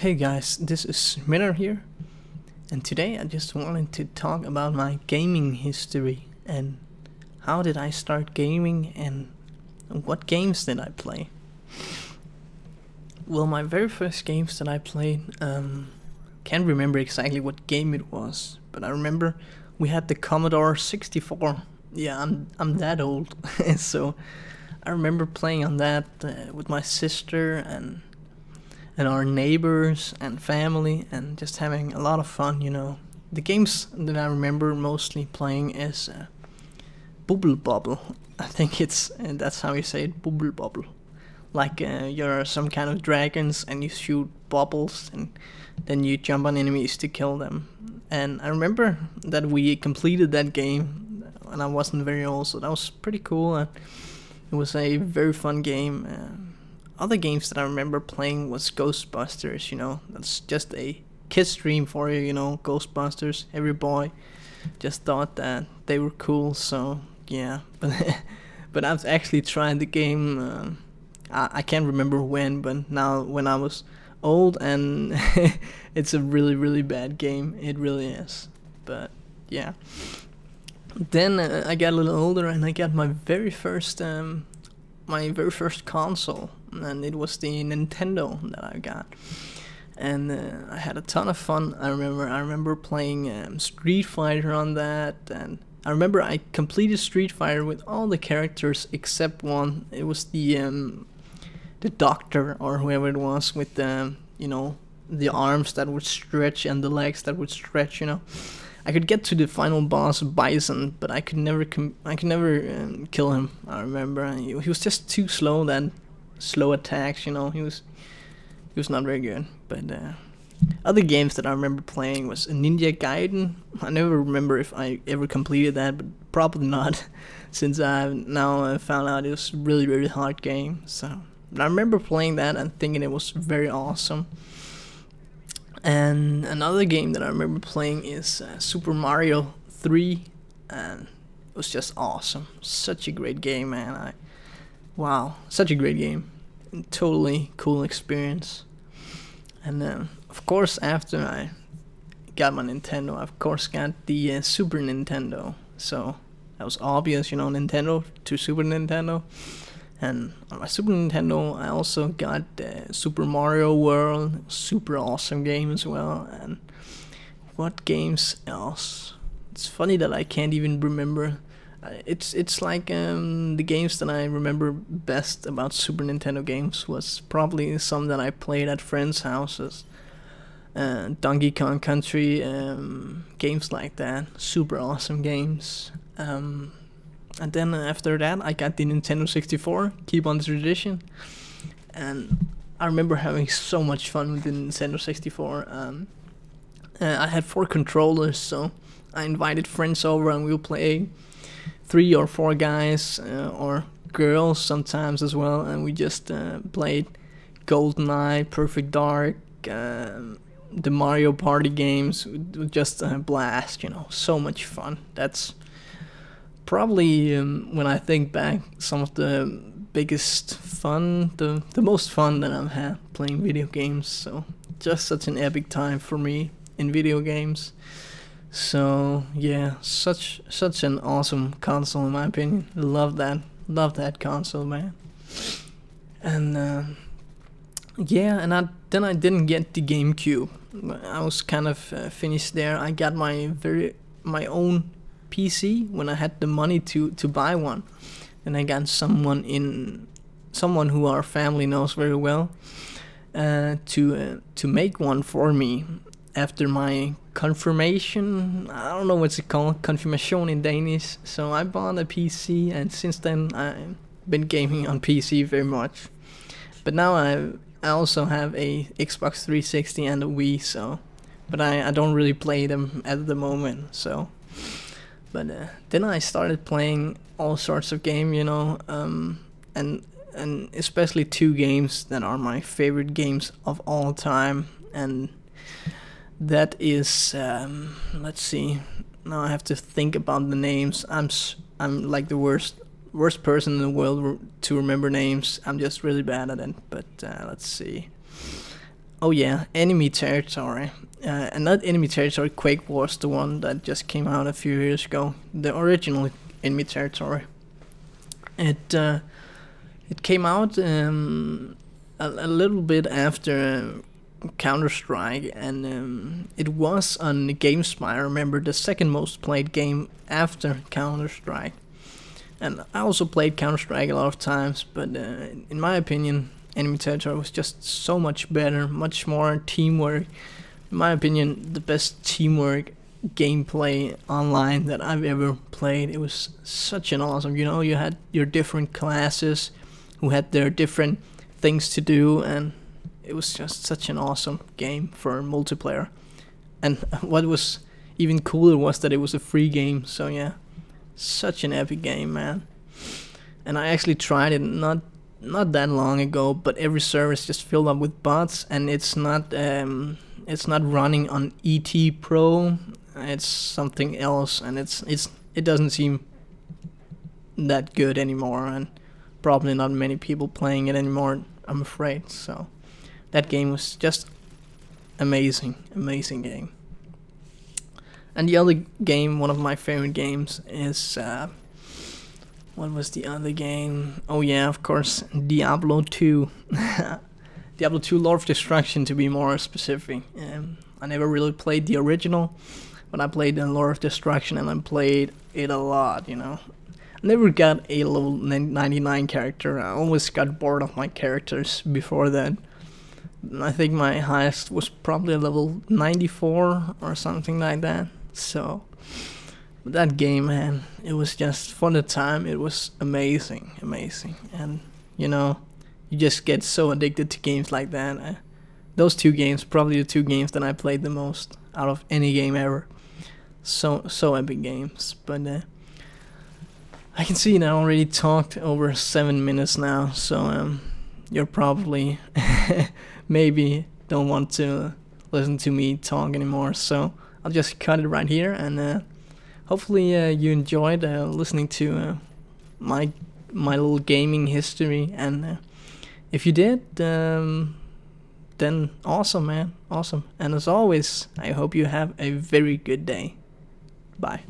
Hey guys, this is Schmidteren here, and today I just wanted to talk about my gaming history and how did I start gaming and what games did I play. Well, my very first games that I played, can't remember exactly what game it was, but I remember we had the Commodore 64. Yeah, I'm that old, so I remember playing on that with my sister and our neighbors and family, and just having a lot of fun, you know. The games that I remember mostly playing is Bubble Bobble. I think that's how you say it, Bubble Bobble. Like you're some kind of dragons and you shoot bubbles and then you jump on enemies to kill them. And I remember that we completed that game when I wasn't very old, so that was pretty cool. And it was a very fun game. Other games that I remember playing was Ghostbusters, you know. That's just a kid's dream for you, you know. Ghostbusters, every boy just thought that they were cool, so yeah. But I've actually tried the game, I can't remember when, but now when I was old, and it's a really bad game, it really is. But yeah. Then I got a little older and I got my very first console, and it was the Nintendo that I got, and I had a ton of fun. I remember playing Street Fighter on that, and I remember I completed Street Fighter with all the characters except one. It was the doctor or whoever it was with the the arms that would stretch and the legs that would stretch. You know, I could get to the final boss, Bison, but I could never kill him. I remember he was just too slow. Then slow attacks, you know. He was not very good. But other games that I remember playing was Ninja Gaiden. I never remember if I ever completed that, but probably not, since I've now found out it was a really hard game. So but I remember playing that and thinking it was very awesome. And another game that I remember playing is Super Mario 3, and it was just awesome. Such a great game, man. Wow, such a great game. Totally cool experience. And of course, after I got my Nintendo, I of course got the Super Nintendo. So that was obvious, you know, Nintendo to Super Nintendo. And on my Super Nintendo, I also got Super Mario World, super awesome game as well. And what games else? It's funny that I can't even remember. It's like the games that I remember best about Super Nintendo games was probably some that I played at friends' houses. Donkey Kong Country, games like that, super awesome games. And then after that, I got the Nintendo 64, keep on the tradition. And I remember having so much fun with the Nintendo 64. I had 4 controllers, so I invited friends over and we would play 3 or 4 guys, or girls sometimes as well. And we just played GoldenEye, Perfect Dark, the Mario Party games. It was just a blast, you know, so much fun. That's probably, when I think back, some of the biggest fun, the most fun that I've had playing video games. So just such an epic time for me in video games. So yeah, such an awesome console in my opinion. Love that console, man. And yeah, and then I didn't get the GameCube. I was kind of finished there. I got my own PC when I had the money to buy one, and I got someone who our family knows very well to make one for me after my confirmation. I don't know what's it called, confirmation in Danish. So I bought a PC, and since then I've been gaming on PC very much. But now I also have a Xbox 360 and a Wii, so but I don't really play them at the moment. So but then I started playing all sorts of games, you know, and especially 2 games that are my favorite games of all time, and that is let's see. Now I have to think about the names. I'm like the worst person in the world to remember names. I'm just really bad at it. But let's see. Oh yeah, Enemy Territory. And not Enemy Territory, Quake Wars, the one that just came out a few years ago. The original Enemy Territory. It came out a little bit after Counter-Strike, and it was on GameSpy. I remember, the second most played game after Counter-Strike. And I also played Counter-Strike a lot of times, but in my opinion, Enemy Territory was just so much better, much more teamwork. In my opinion, the best teamwork gameplay online that I've ever played. It was such an awesome, you had your different classes who had their different things to do, and it was just such an awesome game for multiplayer. And what was even cooler was that it was a free game, so yeah, such an epic game, man. And I actually tried it not that long ago, but every server is just filled up with bots, and it's not running on ET Pro. It's something else, and it doesn't seem that good anymore, and probably not many people playing it anymore, I'm afraid. So that game was just amazing game. And the other game, one of my favorite games, is what was the other game? Oh yeah, of course, Diablo 2. Diablo 2 Lord of Destruction, to be more specific. I never really played the original, but I played the Lord of Destruction, and I played it a lot, I never got a level 99 character. I always got bored of my characters before that. I think my highest was probably a level 94 or something like that. So that game, man, it was just, for the time, it was amazing. And you just get so addicted to games like that. Those two games, probably the two games that I played the most out of any game ever. So epic games. But I can see I already talked over 7 minutes now, so you're probably maybe don't want to listen to me talk anymore, so I'll just cut it right here. And hopefully you enjoyed listening to my little gaming history, and if you did, then awesome, man, awesome. And as always, I hope you have a very good day. Bye.